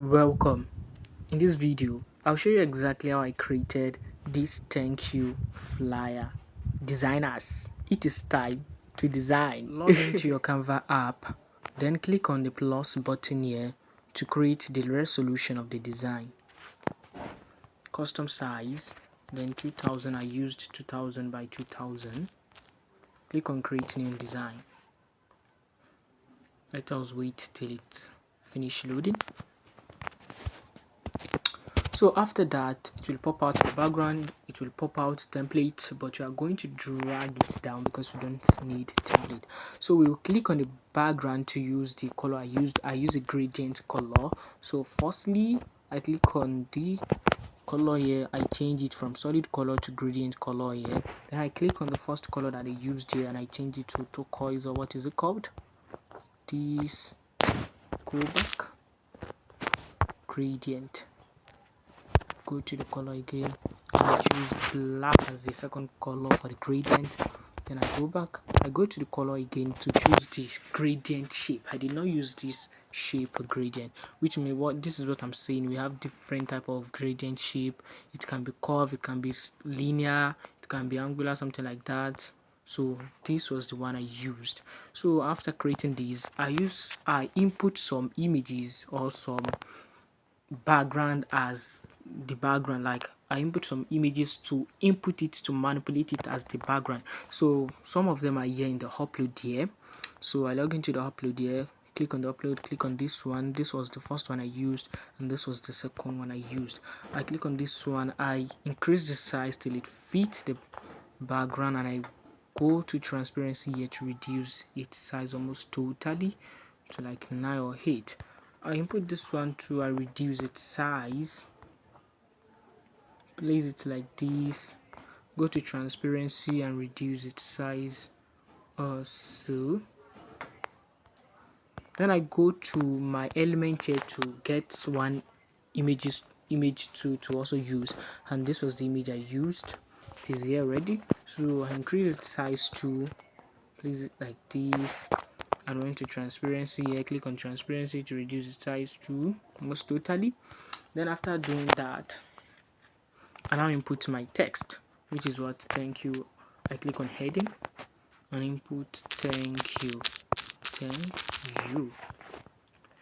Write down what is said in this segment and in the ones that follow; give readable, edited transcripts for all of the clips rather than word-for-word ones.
Welcome. In this video, I'll show you exactly how I created this thank you flyer. Designers, it is time to design. Log into your Canva app, then click on the plus button here to create the resolution of the design. Custom size, then 2000. I used 2000 by 2000. Click on create new design. Let us wait till it finish loading. So after that, it will pop out the background, it will pop out template, but you are going to drag it down because we don't need template. So we will click on the background to use the color I use a gradient color. So firstly, I click on the color here, I change it from solid color to gradient color here. Then I click on the first color that I used here and I change it to turquoise, or what is it called? This, go back, gradient. Go to the color again and I choose black as the second color for the gradient. Then I go back, I go to the color again to choose this gradient shape. I did not use this shape gradient, which means what this is what I'm saying. We have different type of gradient shape. It can be curved, it can be linear, it can be angular, something like that. So this was the one I used. So after creating these, I input some images or some background as the background. Like I input some images to input it to manipulate it as the background. So some of them are here in the upload here. So I log into the upload here, click on the upload, click on this one. This was the first one I used and this was the second one I used. I click on this one, I increase the size till it fits the background and I go to transparency here to reduce its size almost totally to like 9 or 8. I input this one to I reduce its size, place it like this, go to transparency and reduce its size also. Then I go to my element here to get one image to also use, and this was the image I used. It is here already, so I increase its size to place it like this. And went to transparency here, click on transparency to reduce the size to almost totally. Then after doing that, I now input my text, which is what thank you. I click on heading and input thank you.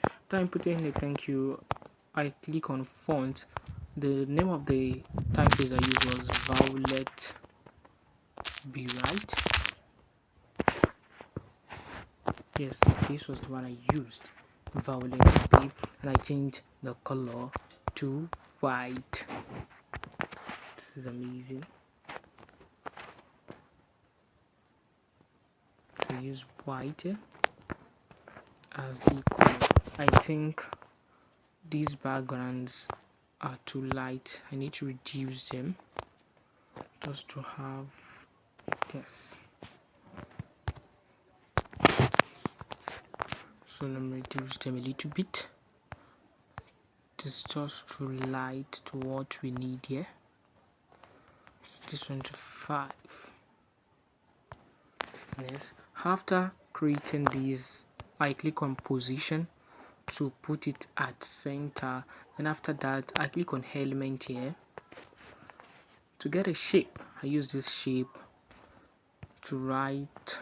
After inputting the thank you, I click on font. The name of the typeface I used was Violet Be Right. Yes, this was the one I used, Violet B, and I changed the color to white. This is amazing. I use white as the color. I think these backgrounds are too light. I need to reduce them just to have this. So let me reduce them a little bit. This is just too light to what we need here. So this one to 5. Yes. After creating these, I click on position to put it at center. And after that, I click on element here to get a shape. I use this shape to write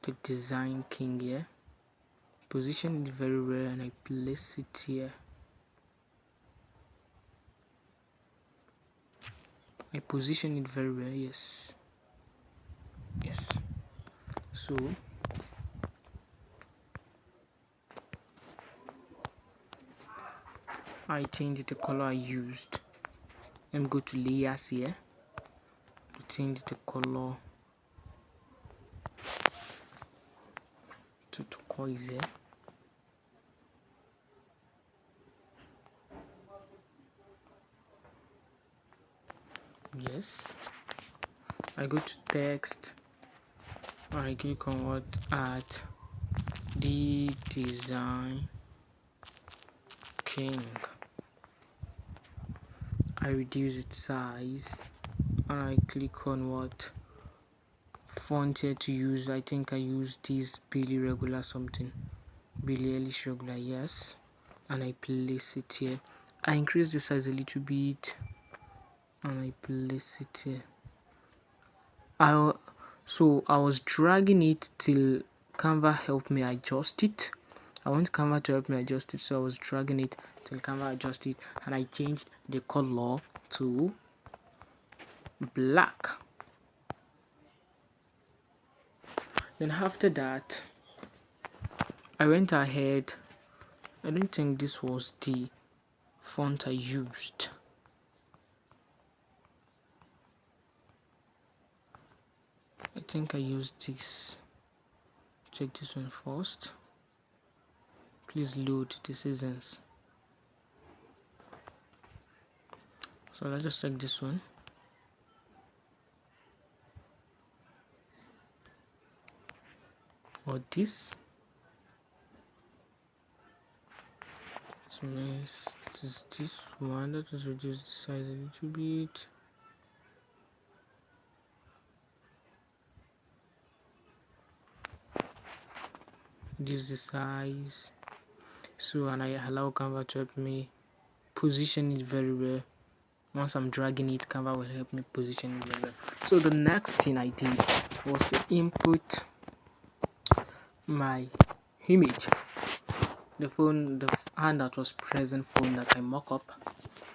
the design king here. Position it very well and I place it here. I position it very well. Yes. So I change the color I used. Let me go to layers here to change the color to turquoise here. Yes. I go to text. I click on what at the design king. I reduce its size and I click on what font here to use. I think I use this Billy regular something, Billy Eilish regular. Yes, and I place it here. I increase the size a little bit and I place it here. So I was dragging it till Canva helped me adjust it. I want Canva to help me adjust it, so I was dragging it till Canva adjusted it, and I changed the color to black. Then after that, I went ahead. I don't think this was the font I used. I think I used this. Check this one first. Please load the seasons. So let's just check this one. Or this. It means it is this one. Let us reduce the size a little bit. Reduce the size. So, and I allow Canva to help me position it very well. Once I'm dragging it, Canva will help me position it very well. So the next thing I did was to input my image, the hand that was present phone that I mock up.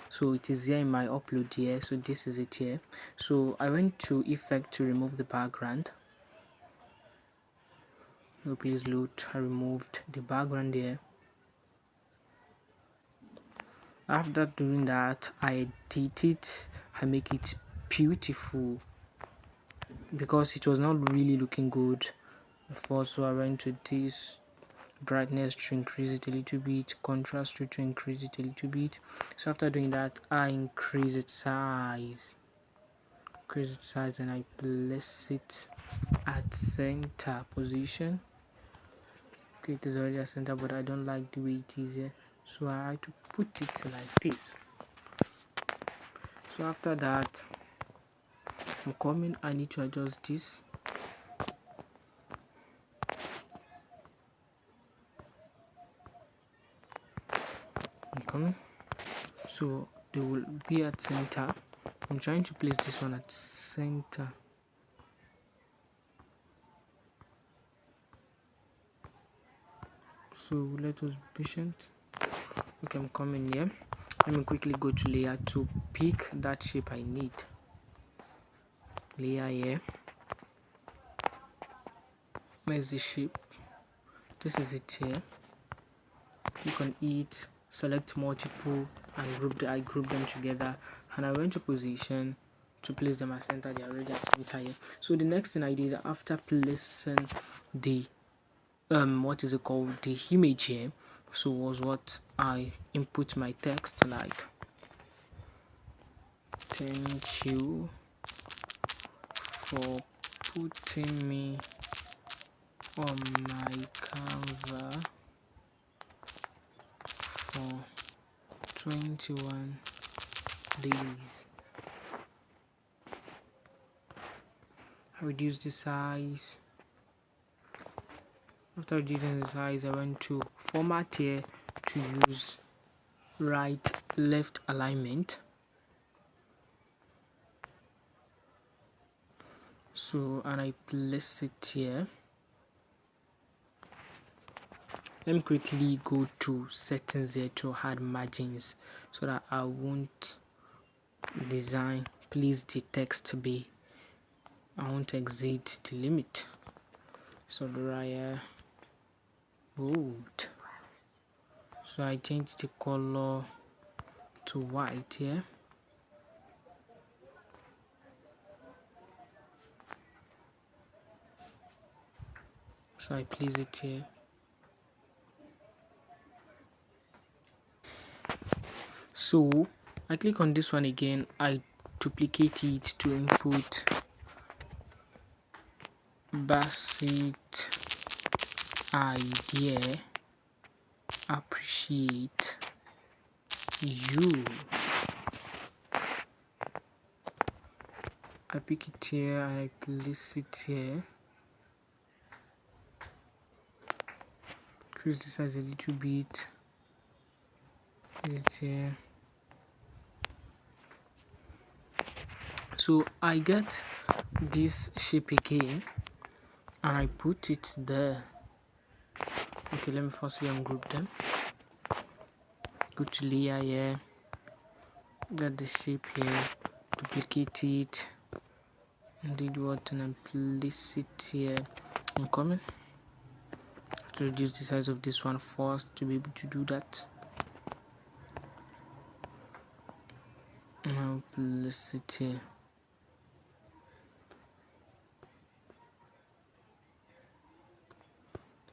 So it is here in my upload here. So this is it here. So I went to effect to remove the background. So please load. I removed the background here. After doing that, I edit it. I make it beautiful because it was not really looking good before. So I went to this brightness to increase it a little bit, contrast to increase it a little bit. So after doing that, I increase its size, and I place it at center position. Okay, it is already at center, but I don't like the way it is here, so I had to put it like this. So after that, I'm coming. I need to adjust this. I'm coming. So they will be at center. I'm trying to place this one at center. So let us be patient. Okay, I'm coming here. Let me quickly go to layer to pick that shape I need. Layer here. Where's the shape? This is it here. Click on it, select multiple, and I group them together, and I went to position to place them at center. They are already at center here. So the next thing I did after placing the what is it called, the image here, so was what I input my text like thank you for putting me on my Canva for 21 days. I reduced the size. After reducing the size, I went to format here to use right left alignment. So, and I place it here. Let me quickly go to settings here to add margins so that I won't please the text be, I won't exceed the limit. So the bold. So I changed the color to white here. So I place it here. So I click on this one again. I duplicate it to input basic idea, appreciate you. I pick it here and I place it here. Increase the size a little bit. it here. So I get this shape again and I put it there. Okay, let me firstly ungroup them. Go to layer here, get the shape here, duplicate it, and did what, and then place it here. I'm coming to reduce the size of this one first to be able to do that. Now place it here.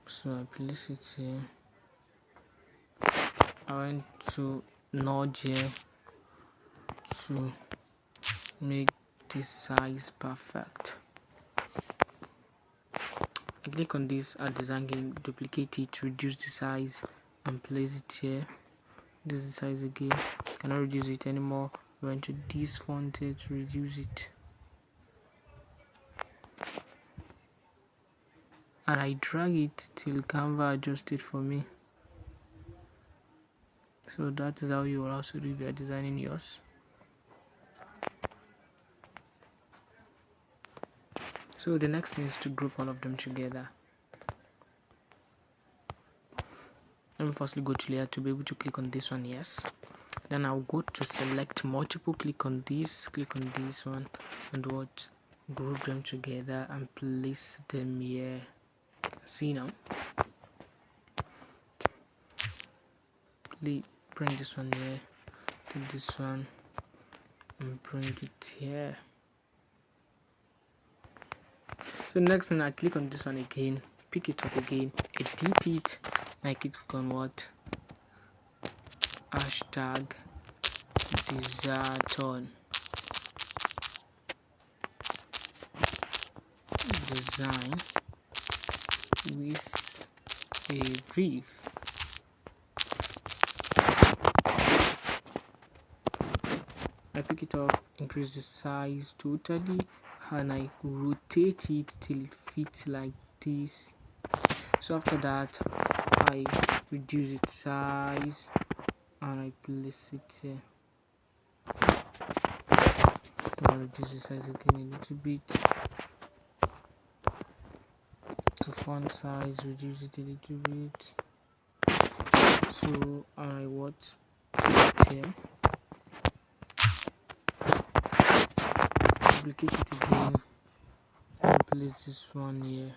So I place it here. I went to nudge here to make this size perfect. I click on this at design again, duplicate it, reduce the size and place it here. This is the size again, cannot reduce it anymore. I went to this font here to reduce it, and I drag it till Canva adjusts it for me. So that is how you will also do if you are designing yours. So the next thing is to group all of them together. Let me firstly go to layer to be able to click on this one, yes. Then I'll go to select multiple, click on this one, and what, group them together and place them here. See now, bring this one here, take this one and bring it here. So next thing, I click on this one again, pick it up again, edit it, and I click on what, hashtag design with a brief. I pick it up, increase the size totally, and I rotate it till it fits like this. So after that, I reduce its size and I place it here. I reduce the size again a little bit. To font size, reduce it a little bit. So I what, put it here. Duplicate it again and place this one here.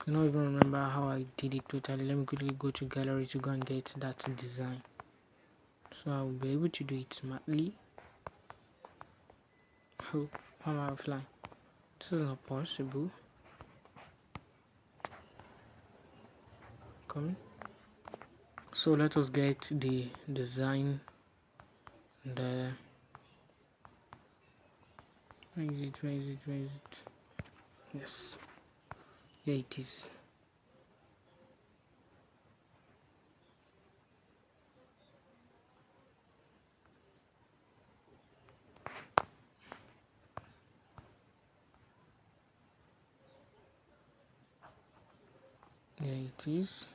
I don't even remember how I did it totally. Let me quickly go to gallery to go and get that design, so I will be able to do it smartly. Oh, how am I flying? This is not possible. Come. So let us get the design there. Where is it? Yes, here it is. There it is.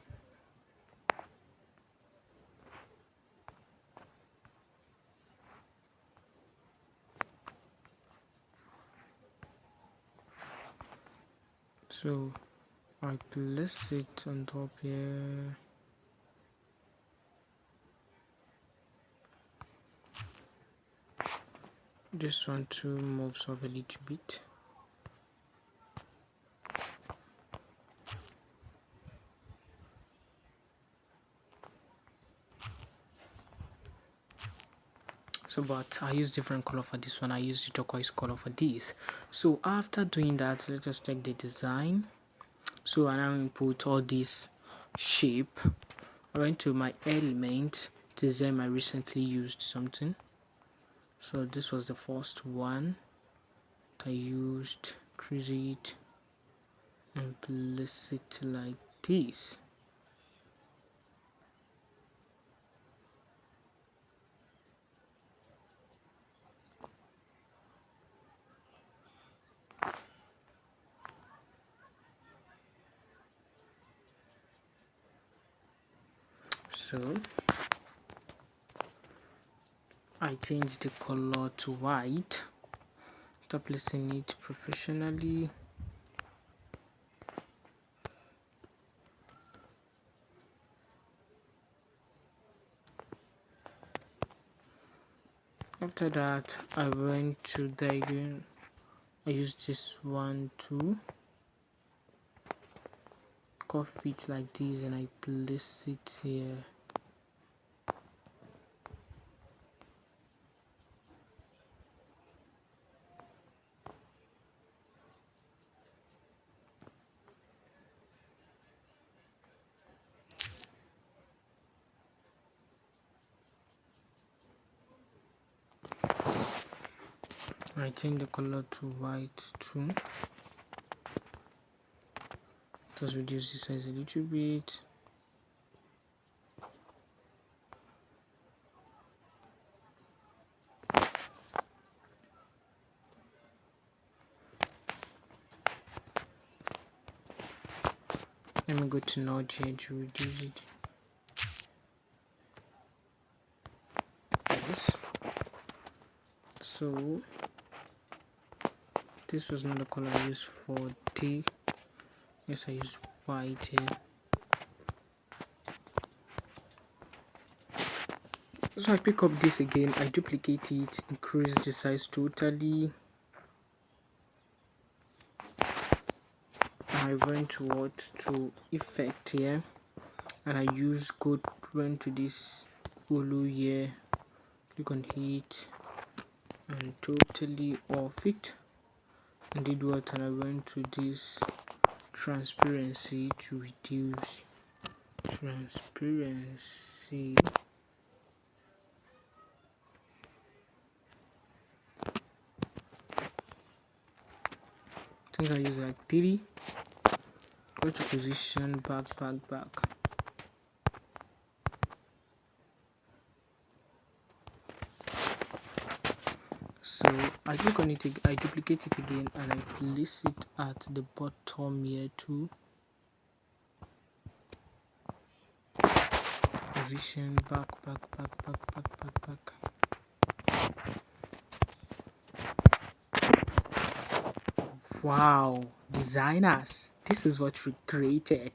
So I place it on top here. This one too moves up a little bit. So but I use different color for this one. I use the turquoise color for this. So after doing that, let's just take the design. So I now input all this shape. I went to my element, design I recently used something. So this was the first one that I used. Crease it and place it like this. So I change the color to white after placing it professionally. After that, I went to diagram. I used this one to cuff it like this, and I place it here. I change the color to white too. Just reduce the size a little bit. Let me go to notch here to reduce it. Yes. So this was not the color I used for D. Yes, I use white here. So I pick up this again, I duplicate it, increase the size totally. I went to effect here, and I went to this hulu here, click on it and totally off it, and did what, and I went to this transparency to reduce transparency. I think I use like 3. Go to position, back. So I click on it, I duplicate it again, and I place it at the bottom here too. Position, back. Wow, designers, this is what we created.